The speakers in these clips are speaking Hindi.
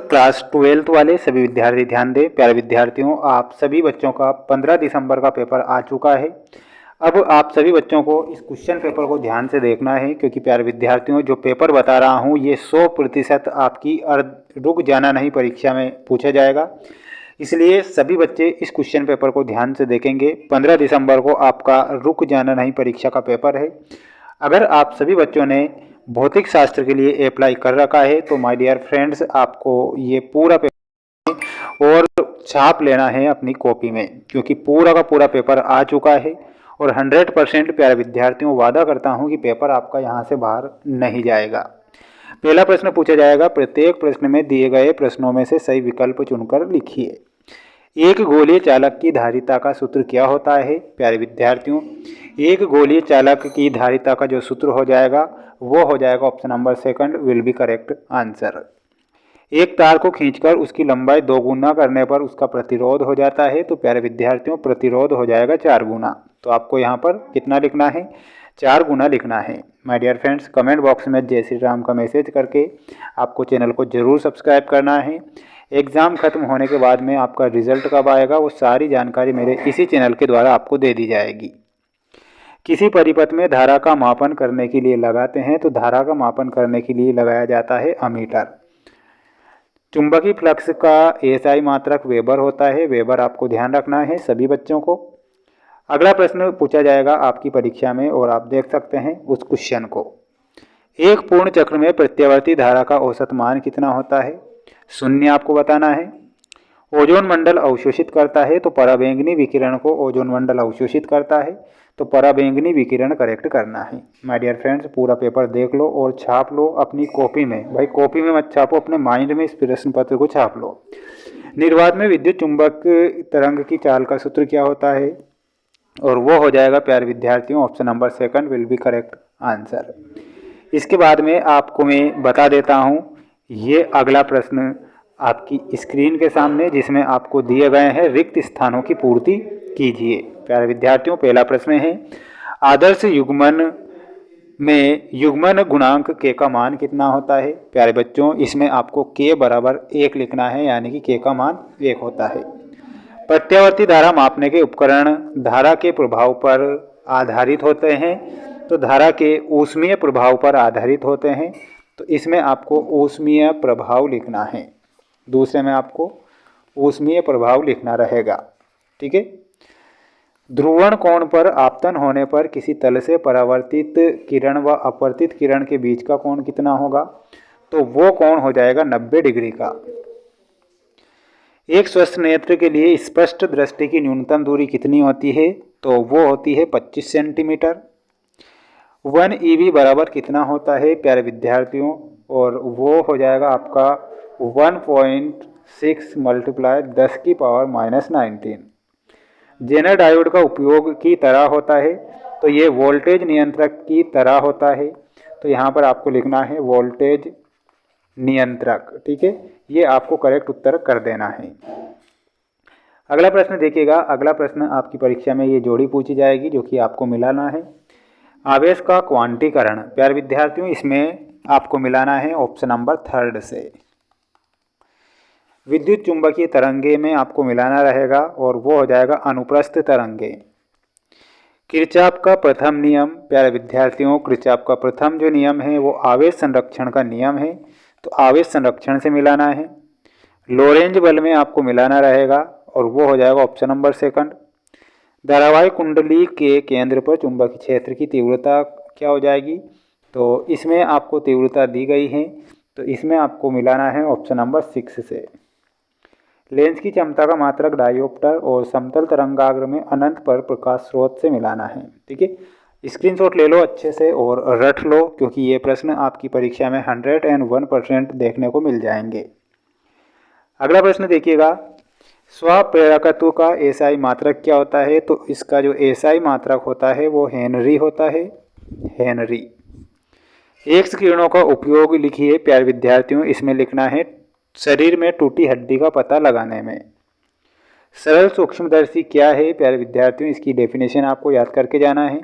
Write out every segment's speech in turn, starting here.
क्लास 12th वाले सभी विद्यार्थी ध्यान दें। प्यारे विद्यार्थियों, आप सभी बच्चों का 15 दिसंबर का पेपर आ चुका है। अब आप सभी बच्चों को इस क्वेश्चन पेपर को ध्यान से देखना है, क्योंकि प्यारे विद्यार्थियों जो पेपर बता रहा हूँ ये 100% आपकी रुक जाना नहीं परीक्षा में पूछा जाएगा। इसलिए सभी बच्चे इस क्वेश्चन पेपर को ध्यान से देखेंगे। 15 दिसंबर को आपका रुक जाना नहीं परीक्षा का पेपर है। अगर आप सभी बच्चों ने भौतिक शास्त्र के लिए अप्लाई कर रखा है तो माय डियर फ्रेंड्स, आपको ये पूरा पेपर और छाप लेना है अपनी कॉपी में, क्योंकि पूरा का पूरा पेपर आ चुका है। और 100% प्यारे विद्यार्थियों वादा करता हूँ कि पेपर आपका यहाँ से बाहर नहीं जाएगा। पहला प्रश्न पूछा जाएगा, प्रत्येक प्रश्न में दिए गए प्रश्नों में से सही विकल्प चुनकर लिखिए। एक गोलीय चालक की धारिता का सूत्र क्या होता है? प्यारे विद्यार्थियों, एक गोलीय चालक की धारिता का जो सूत्र हो जाएगा वो हो जाएगा option number second will be correct answer. एक तार को खींचकर उसकी लंबाई 2 गुना करने पर उसका प्रतिरोध हो जाता है, तो प्यारे विद्यार्थियों प्रतिरोध हो जाएगा 4 गुना। तो आपको यहाँ पर कितना लिखना है? 4 गुना लिखना है। My dear friends, comment box में जय श्री राम का मैसेज करके आपको चैनल को जरूर सब्सक्राइब करना है। एग्ज़ाम खत्म होने के बाद में आपका रिजल्ट कब आएगा वो सारी जानकारी मेरे इसी चैनल के द्वारा आपको दे दी जाएगी। किसी परिपथ में धारा का मापन करने के लिए लगाते हैं, तो धारा का मापन करने के लिए लगाया जाता है अमीटर। चुंबकीय फ्लक्स का एसआई मात्रक वेबर होता है। वेबर आपको ध्यान रखना है सभी बच्चों को। अगला प्रश्न पूछा जाएगा आपकी परीक्षा में और आप देख सकते हैं उस क्वेश्चन को। एक पूर्ण चक्र में प्रत्यावर्ती धारा का औसत मान कितना होता है? शून्य आपको बताना है। ओजोन मंडल अवशोषित करता है, तो पराबैंगनी विकिरण को ओजोन मंडल अवशोषित करता है, तो पराबैंगनी विकिरण करेक्ट करना है। माय डियर फ्रेंड्स, पूरा पेपर देख लो और छाप लो अपनी कॉपी में। भाई कॉपी में मत छापो, अपने माइंड में इस प्रश्न पत्र को छाप लो। निर्वात में विद्युत चुंबक तरंग की चाल का सूत्र क्या होता है? और वो हो जाएगा प्यारे विद्यार्थियों option number second will be correct answer. इसके बाद में आपको मैं बता देता हूँ ये अगला प्रश्न आपकी स्क्रीन के सामने, जिसमें आपको दिए गए हैं रिक्त स्थानों की पूर्ति कीजिए। प्यारे विद्यार्थियों, पहला प्रश्न है आदर्श युग्मन में युग्मन गुणांक के का मान कितना होता है? प्यारे बच्चों, इसमें आपको के बराबर 1 लिखना है, यानी कि के का मान 1 होता है। प्रत्यावर्ती धारा मापने के उपकरण धारा के प्रभाव पर आधारित होते हैं, तो धारा के ऊष्मीय प्रभाव पर आधारित होते हैं, तो इसमें आपको ऊष्मीय प्रभाव लिखना है। दूसरे में आपको ऊष्मीय प्रभाव लिखना रहेगा, ठीक है। ध्रुवण कोण पर आपतन होने पर किसी तल से परावर्तित किरण व अपवर्तित किरण के बीच का कोण कितना होगा? तो वो कोण हो जाएगा 90 डिग्री का। एक स्वस्थ नेत्र के लिए स्पष्ट दृष्टि की न्यूनतम दूरी कितनी होती है? तो वो होती है 25 सेंटीमीटर। 1 EV बराबर कितना होता है प्यारे विद्यार्थियों? और वो हो जाएगा आपका 1.6 मल्टीप्लाई 10 की पावर -19। जेनर डायोड का उपयोग की तरह होता है, तो ये वोल्टेज नियंत्रक की तरह होता है, तो यहाँ पर आपको लिखना है वोल्टेज नियंत्रक, ठीक है। ये आपको करेक्ट उत्तर कर देना है। अगला प्रश्न देखिएगा। अगला प्रश्न आपकी परीक्षा में ये जोड़ी पूछी जाएगी जो कि आपको मिलाना है। आवेश का क्वांटीकरण प्यारे विद्यार्थियों, इसमें आपको मिलाना है ऑप्शन नंबर 3 से। विद्युत चुंबकीय तरंगे में आपको मिलाना रहेगा और वो हो जाएगा अनुप्रस्थ तरंगे। किरचॉफ का प्रथम नियम प्यारे विद्यार्थियों, किरचॉफ का प्रथम जो नियम है वो आवेश संरक्षण का नियम है, तो आवेश संरक्षण से मिलाना है। लोरेंज बल में आपको मिलाना रहेगा और वो हो जाएगा ऑप्शन नंबर सेकंड। धारावाहिक कुंडली के केंद्र पर चुंबकीय क्षेत्र की तीव्रता क्या हो जाएगी? तो इसमें आपको तीव्रता दी गई है, तो इसमें आपको मिलाना है ऑप्शन नंबर 6 से। लेंस की क्षमता का मात्रक डायोप्टर और समतल तरंगाग्र में अनंत पर प्रकाश स्रोत से मिलाना है, ठीक है। स्क्रीनशॉट ले लो अच्छे से और रट लो, क्योंकि ये प्रश्न आपकी परीक्षा में 101% देखने को मिल जाएंगे। अगला प्रश्न देखिएगा। स्वप्रेरकत्व का एसआई मात्रक क्या होता है? तो इसका जो एसआई मात्रक होता है वो हेनरी होता है, हेनरी। एक्स किरणों का उपयोग लिखिए प्यारे विद्यार्थियों, इसमें लिखना है शरीर में टूटी हड्डी का पता लगाने में। सरल सूक्ष्मदर्शी क्या है प्यारे विद्यार्थियों? इसकी डेफिनेशन आपको याद करके जाना है।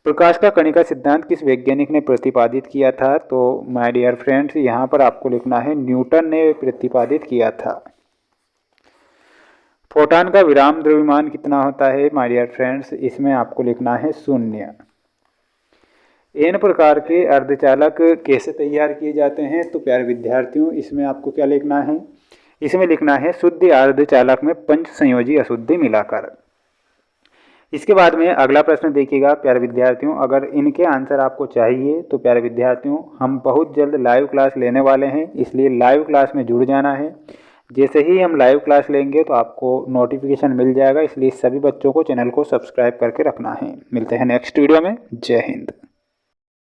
प्रकाश का कणिका सिद्धांत किस वैज्ञानिक ने प्रतिपादित किया था? तो माय डियर फ्रेंड्स, यहाँ पर आपको लिखना है न्यूटन ने प्रतिपादित किया था। फोटॉन का विराम द्रव्यमान कितना होता है? माय डियर फ्रेंड्स, इसमें आपको लिखना है 0। एन प्रकार के अर्धचालक कैसे तैयार किए जाते हैं? तो प्यारे विद्यार्थियों, इसमें आपको क्या लिखना है? इसमें लिखना है शुद्ध अर्धचालक में पंच संयोजी अशुद्धि मिलाकर। इसके बाद में अगला प्रश्न देखिएगा प्यारे विद्यार्थियों, अगर इनके आंसर आपको चाहिए तो प्यारे विद्यार्थियों हम बहुत जल्द लाइव क्लास लेने वाले हैं, इसलिए लाइव क्लास में जुड़ जाना है। जैसे ही हम लाइव क्लास लेंगे तो आपको नोटिफिकेशन मिल जाएगा, इसलिए सभी बच्चों को चैनल को सब्सक्राइब करके रखना है। मिलते हैं नेक्स्ट वीडियो में। जय हिंद।